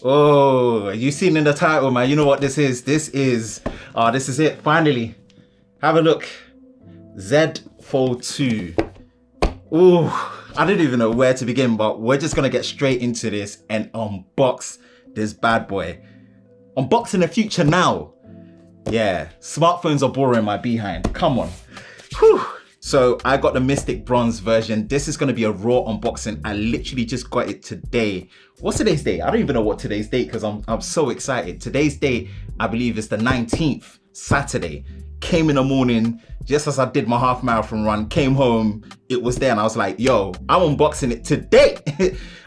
Oh, you seen in the title, man. You know what this is? This is it. Finally, have a look. Z Fold 2. Ooh, I didn't even know where to begin, but we're just gonna get straight into this and unbox this bad boy. Unboxing the future now. Yeah, smartphones are boring my behind. Come on. Whew. So I got the Mystic Bronze version. This is gonna be a raw unboxing. I literally just got it today. What's today's date? I don't even know what today's date because I'm so excited. Today's date, I believe, is the 19th, Saturday. Came in the morning, just as I did my half marathon run, came home, it was there, and I was like, yo, I'm unboxing it today.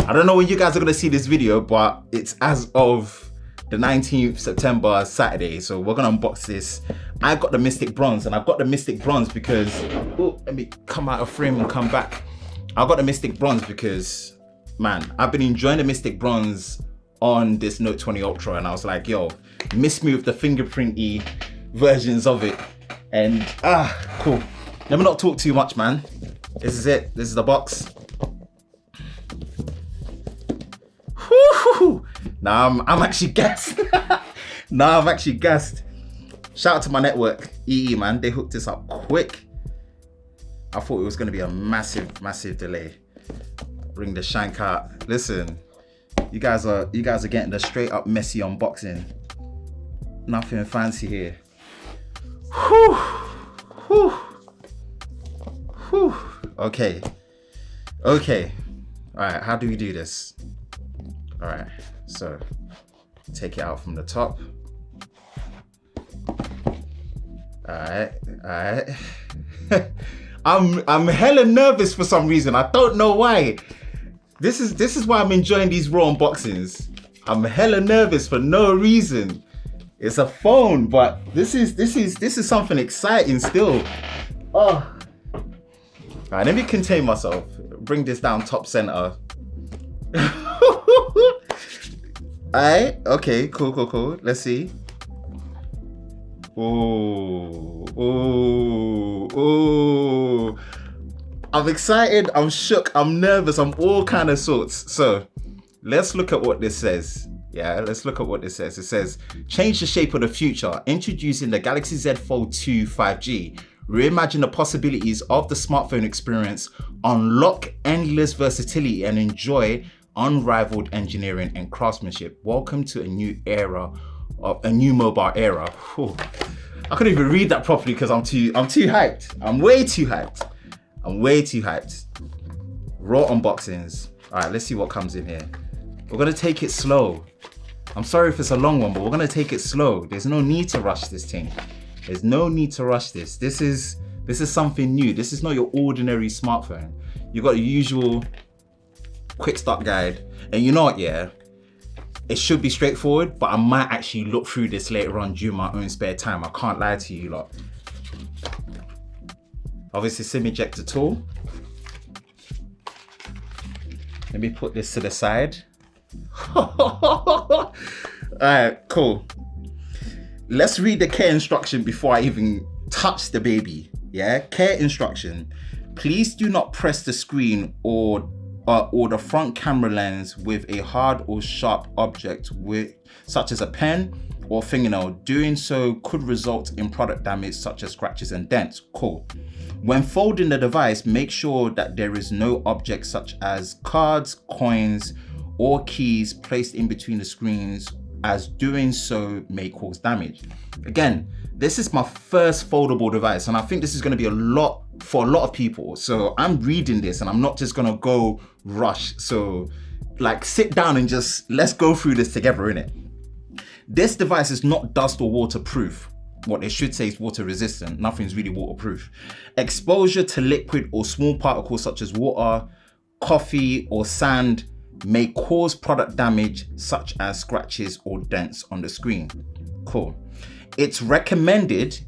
I don't know when you guys are gonna see this video, but it's as of the 19th September, Saturday. So we're gonna unbox this. I got the Mystic Bronze, and I've got the Mystic Bronze because, oh, let me come out of frame and come back. I got the Mystic Bronze because, man, I've been enjoying the Mystic Bronze on this Note 20 Ultra, and I was like, yo, miss me with the fingerprinty versions of it. And cool. Let me not talk too much, man. This is it. This is the box. Woo-hoo-hoo. Now I'm actually gassed. Now I'm actually gassed. Shout out to my network, EE, man. They hooked this up quick. I thought it was gonna be a massive delay. Bring the shank out. Listen, you guys are getting the straight up messy unboxing. Nothing fancy here. Whew. Whew. Whew. Okay. All right, how do we do this? All right, so take it out from the top. All right. I'm hella nervous for some reason. I don't know why. This is why I'm enjoying these raw unboxings. I'm hella nervous for no reason. It's a phone, but this is something exciting still. Oh. All right, let me contain myself. Bring this down top center. Alright, okay, cool. Let's see. Oh. I'm excited, I'm shook, I'm nervous, I'm all kind of sorts. So let's look at what this says. Yeah, let's look at what this says. It says, change the shape of the future, introducing the Galaxy Z Fold 2 5G. Reimagine the possibilities of the smartphone experience, unlock endless versatility, and enjoy unrivaled engineering and craftsmanship. Welcome to a new mobile era. Whew. I couldn't even read that properly because I'm too hyped. I'm way too hyped. Raw unboxings. All right, let's see what comes in here. We're gonna take it slow. I'm sorry if it's a long one, but we're gonna take it slow. There's no need to rush this thing. There's no need to rush this. This is something new. This is not your ordinary smartphone. You got the usual quick start guide. And you know what, yeah? It should be straightforward, but I might actually look through this later on during my own spare time. I can't lie to you lot. Obviously, SIM ejector tool. Let me put this to the side. All right, cool. Let's read the care instruction before I even touch the baby. Yeah, care instruction. Please do not press the screen or the front camera lens with a hard or sharp object such as a pen or fingernail. Doing so could result in product damage such as scratches and dents. Cool. When folding the device, make sure that there is no object such as cards, coins, or keys placed in between the screens, as doing so may cause damage. Again, this is my first foldable device, and I think this is going to be a lot for a lot of people. So I'm reading this and I'm not just going to go rush. So like, sit down and just let's go through this together, innit? This device is not dust or waterproof. What they should say is water resistant. Nothing's really waterproof. Exposure to liquid or small particles such as water, coffee, or sand may cause product damage such as scratches or dents on the screen. Cool. It's recommended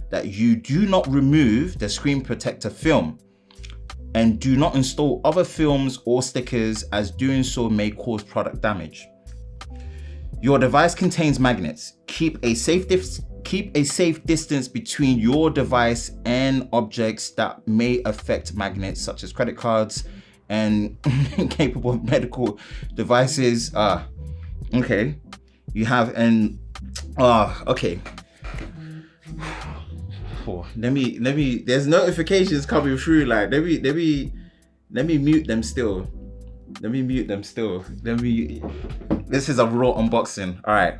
that you do not remove the screen protector film and do not install other films or stickers, as doing so may cause product damage. Your device contains magnets. Keep a safe distance between your device and objects that may affect magnets such as credit cards and capable of medical devices. Okay. You have an okay. Oh, let me there's notifications coming through, like let me mute them still. This is a raw unboxing. All right.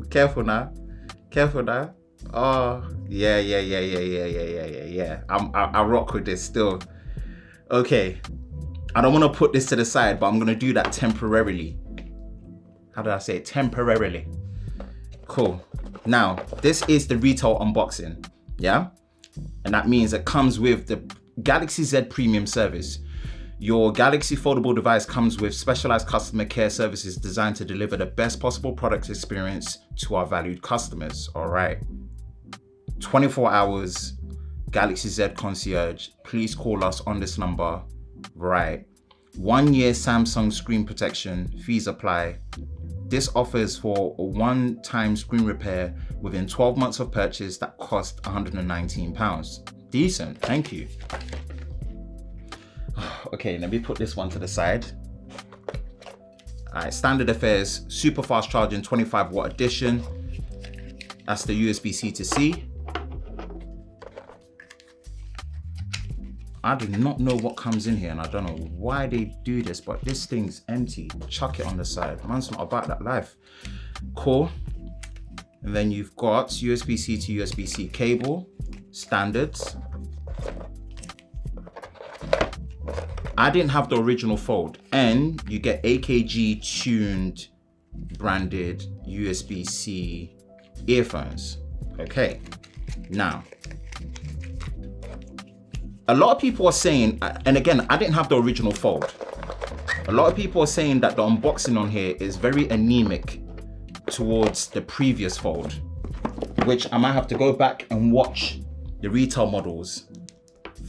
Careful now. Oh, yeah. I rock with this still. Okay. I don't want to put this to the side, but I'm going to do that temporarily. How did I say it? Temporarily. Cool. Now, this is the retail unboxing. Yeah? And that means it comes with the Galaxy Z Premium service. Your Galaxy foldable device comes with specialized customer care services designed to deliver the best possible product experience to our valued customers. All right. 24 hours, Galaxy Z Concierge. Please call us on this number. Right. 1 year Samsung screen protection. Fees apply. This offers for a one-time screen repair within 12 months of purchase that cost £119. Decent. Thank you. Okay, let me put this one to the side. All right, standard affairs, super fast charging, 25 watt edition. That's the USB-C to C. I do not know what comes in here, and I don't know why they do this, but this thing's empty. Chuck it on the side. Man's not about that life. Cool. And then you've got USB-C to USB-C cable, standards. I didn't have the original fold, and you get AKG tuned branded USB-C earphones. Okay, now a lot of people are saying, and again, I didn't have the original fold. A lot of people are saying that the unboxing on here is very anemic towards the previous fold, which I might have to go back and watch the retail models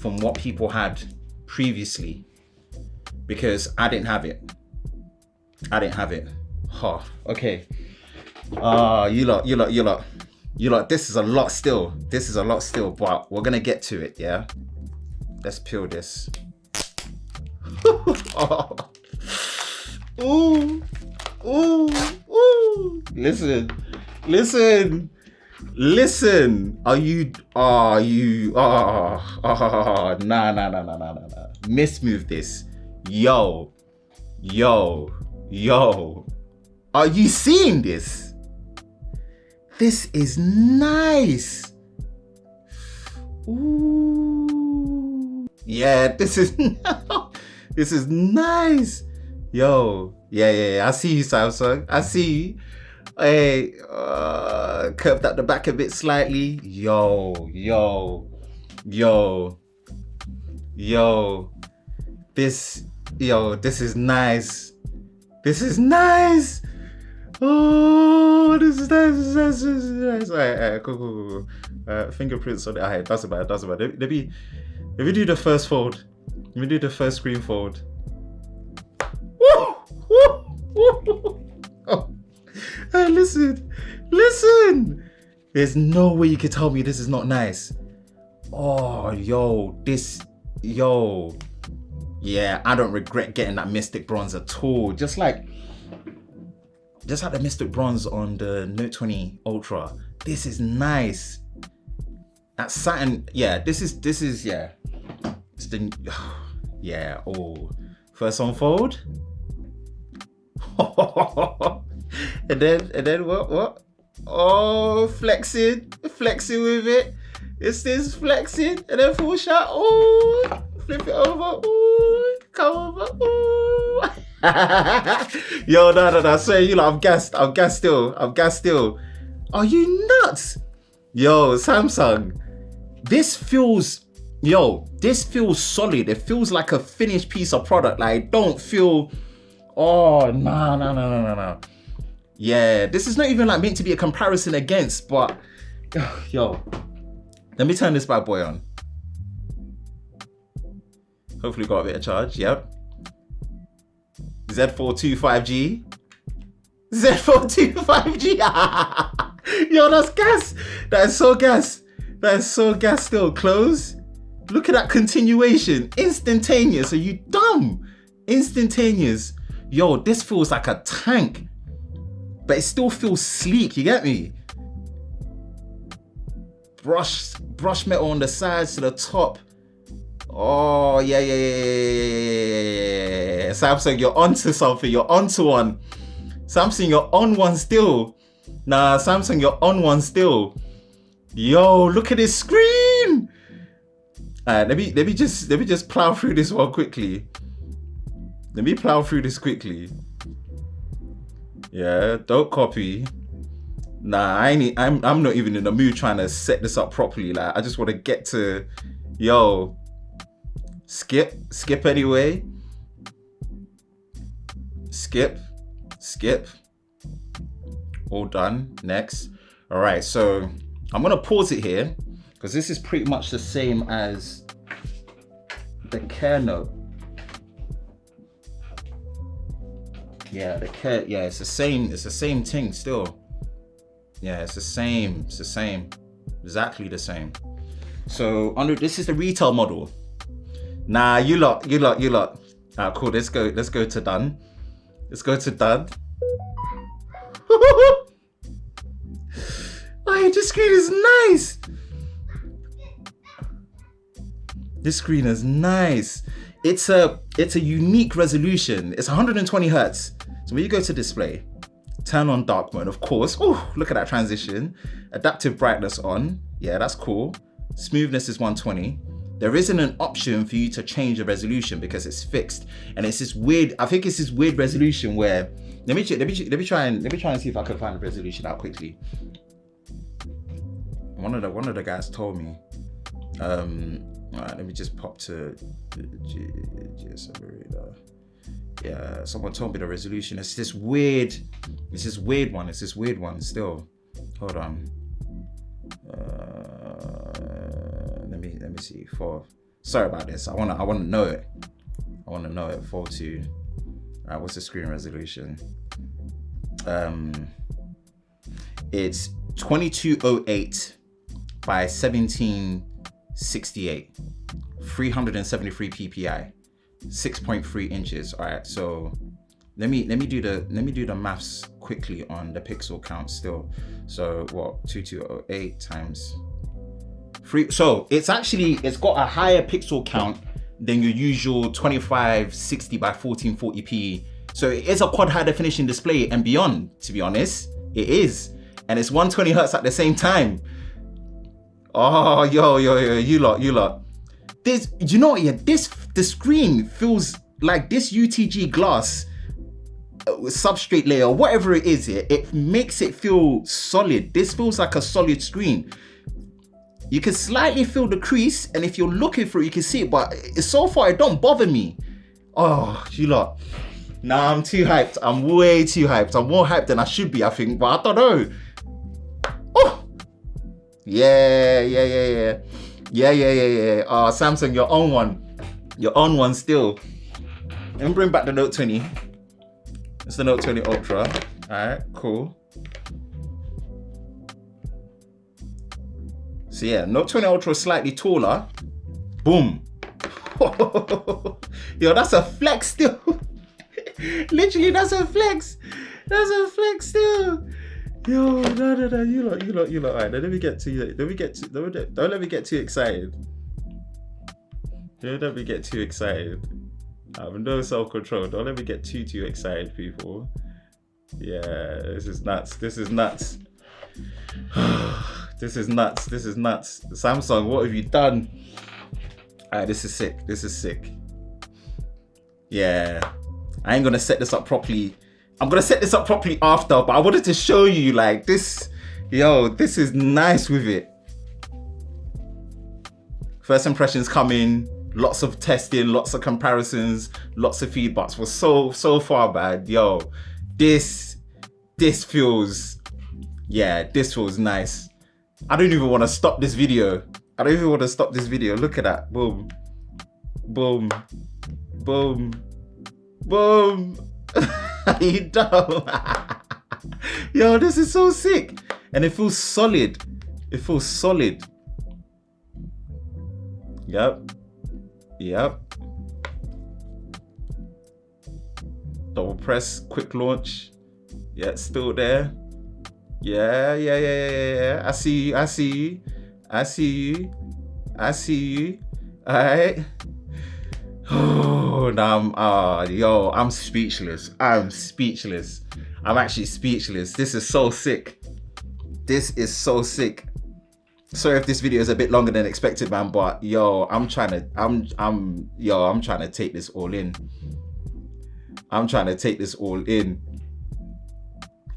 from what people had previously, because I didn't have it. Huh, okay. You lot, this is a lot still. But we're gonna get to it, yeah? Let's peel this. Oh. Ooh. Listen. Nah. Mismove this. Yo. Are you seeing this? This is nice. Ooh. Yeah, this is nice. Yo. Yeah. I see you, Samsung. I see you. Hey, curved at the back a bit slightly. Yo. This is nice. Oh, this is nice. All right, cool. Fingerprints on it. All right, that's about it. Let me do the first fold. Let me do the first screen fold. Woo! Oh. Hey, listen. There's no way you can tell me this is not nice. Oh, yeah, I don't regret getting that Mystic Bronze at all. Just like the Mystic Bronze on the Note 20 Ultra. This is nice. That satin, yeah, this is yeah. It's the, yeah, oh. First unfold. and then what? Oh, flexing with it. It's this flexing, and then full shot. Oh, flip it over. Ooh, come over. Ooh. Yo, no. I swear, I'm gassed still. Are you nuts? Yo, Samsung. This feels solid. It feels like a finished piece of product. Like, don't feel. Oh, no. Yeah, this is not even like meant to be a comparison against, but yo. Let me turn this bad boy on. Hopefully got a bit of charge, yep. Z425G. Yo, that's gas. That is so gas. That is so gas still. Close. Look at that continuation. Instantaneous. Are you dumb? Instantaneous. Yo, this feels like a tank. But it still feels sleek. You get me? Brush metal on the sides to the top. Oh, yeah. Samsung, you're onto something. You're onto one. Samsung, you're on one still. Nah, Samsung, you're on one still. Yo, look at this screen. Alright, let me just plow through this one quickly. Let me plow through this quickly. Yeah, don't copy. Nah, I'm not even in the mood trying to set this up properly. Like, I just want to get to, yo, skip anyway. Skip. All done. Next. All right, so I'm gonna pause it here because this is pretty much the same as the care note. Yeah, it's the same thing still. Yeah, it's the same, exactly the same. So this is the retail model. Nah, you lot. Ah, cool. Let's go to done. Let's go to done. Oh, this screen is nice. This screen is nice. It's a unique resolution. It's 120 hertz. So when you go to display, turn on dark mode, of course. Oh, look at that transition. Adaptive brightness on. Yeah, that's cool. Smoothness is 120. There isn't an option for you to change the resolution because it's fixed. And it's this weird, I think it's this weird resolution where, let me try and see if I can find the resolution out quickly. One of the guys told me. All right, let me just pop to GSM. Yeah, someone told me the resolution. It's this weird one still. Hold on. Let me see. Sorry about this. I wanna know it. 4:2. Alright, what's the screen resolution? It's 2208 by 1768. 373 ppi. 6.3 inches. All right, so let me do the maths quickly on the pixel count still. So what, 2208 times 3? So it's got a higher pixel count than your usual 2560 by 1440p. So it is a quad high definition display and beyond, to be honest. It is, and it's 120 hertz at the same time. Oh, yo, you lot. This, you know what? Yeah, the screen feels like this UTG glass substrate layer, whatever it is here, it makes it feel solid. This feels like a solid screen. You can slightly feel the crease, and if you're looking for it, you can see it, but so far it don't bother me. Oh, you lot. Nah, I'm too hyped. I'm way too hyped. I'm more hyped than I should be, I think, but I don't know. Oh, yeah. Oh, Samsung, you're on one. You're on one still. Let me bring back the Note 20. It's the Note 20 Ultra. All right, cool. So yeah, Note 20 Ultra is slightly taller. Boom. Yo, that's a flex still. Literally, that's a flex. That's a flex still. Yo, no, you lot. All right, don't let me get too excited. Don't let me get too excited. I have no self-control. Don't let me get too excited, people. Yeah, this is nuts. This is nuts. Samsung, what have you done? Alright, this is sick. Yeah, I ain't gonna set this up properly. I'm gonna set this up properly after, but I wanted to show you like this. Yo, this is nice with it. First impressions coming, lots of testing, lots of comparisons, lots of feedbacks. Was so far bad. Yo, this feels, yeah, this feels nice. I don't even want to stop this video. Look at that. Boom. You dumb. Yo, this is so sick. And it feels solid. It feels solid. Yep. Yep. Double press, quick launch. Yeah, it's still there. Yeah. I see you. I see you. I see you. I see you. All right. Oh, now I'm speechless. I'm speechless. I'm actually speechless. This is so sick. This is so sick. Sorry if this video is a bit longer than expected, man, but I'm trying to take this all in. I'm trying to take this all in.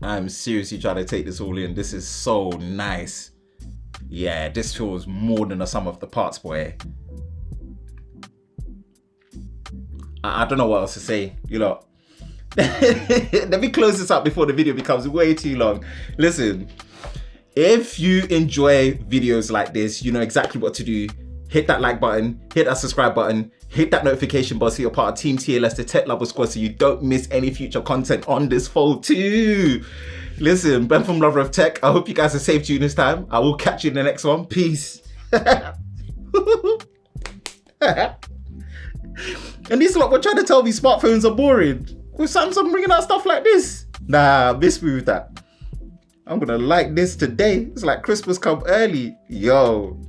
I'm seriously trying to take this all in. This is so nice. Yeah, this feels more than a sum of the parts, boy. I don't know what else to say, you know. Let me close this up before the video becomes way too long. Listen, if you enjoy videos like this, you know exactly what to do. Hit that like button, hit that subscribe button, hit that notification bell so you're part of Team TLS, the Tech Lover Squad, so you don't miss any future content on this fold too. Listen, Ben from Lover of Tech, I hope you guys are safe during this time. I will catch you in the next one. Peace. And these lot were trying to tell me smartphones are boring. With Samsung bringing out stuff like this? Nah, mismove that. I'm gonna like this today. It's like Christmas come early. Yo.